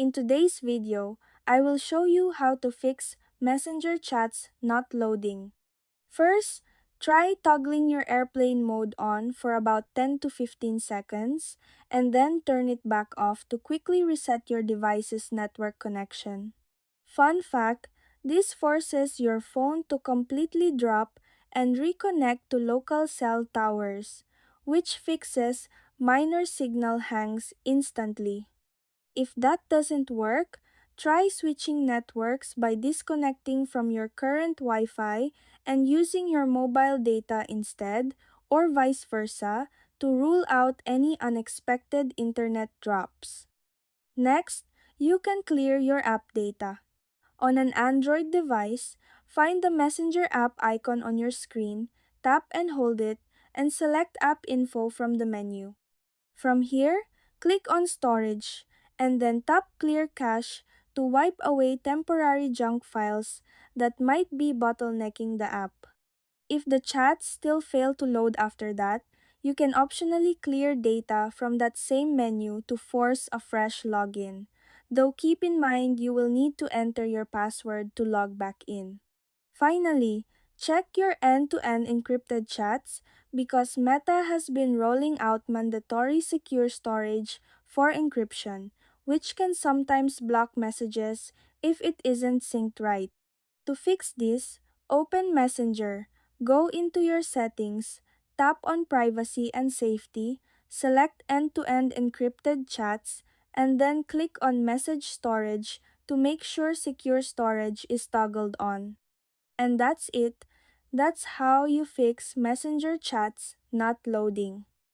In today's video, I will show you how to fix Messenger chats not loading. First, try toggling your airplane mode on for about 10 to 15 seconds and then turn it back off to quickly reset your device's network connection. Fun fact, this forces your phone to completely drop and reconnect to local cell towers, which fixes minor signal hangs instantly. If that doesn't work, try switching networks by disconnecting from your current Wi-Fi and using your mobile data instead, or vice versa, to rule out any unexpected internet drops. Next, you can clear your app data. On an Android device, find the Messenger app icon on your screen, tap and hold it, and select App Info from the menu. From here, click on Storage, and then tap Clear Cache to wipe away temporary junk files that might be bottlenecking the app. If the chats still fail to load after that, you can optionally clear data from that same menu to force a fresh login, though keep in mind you will need to enter your password to log back in. Finally, check your end-to-end encrypted chats because Meta has been rolling out mandatory secure storage for encryption, which can sometimes block messages if it isn't synced right. To fix this, open Messenger, go into your settings, tap on Privacy and Safety, select End-to-End Encrypted Chats, and then click on Message Storage to make sure secure storage is toggled on. And that's it. That's how you fix Messenger chats not loading.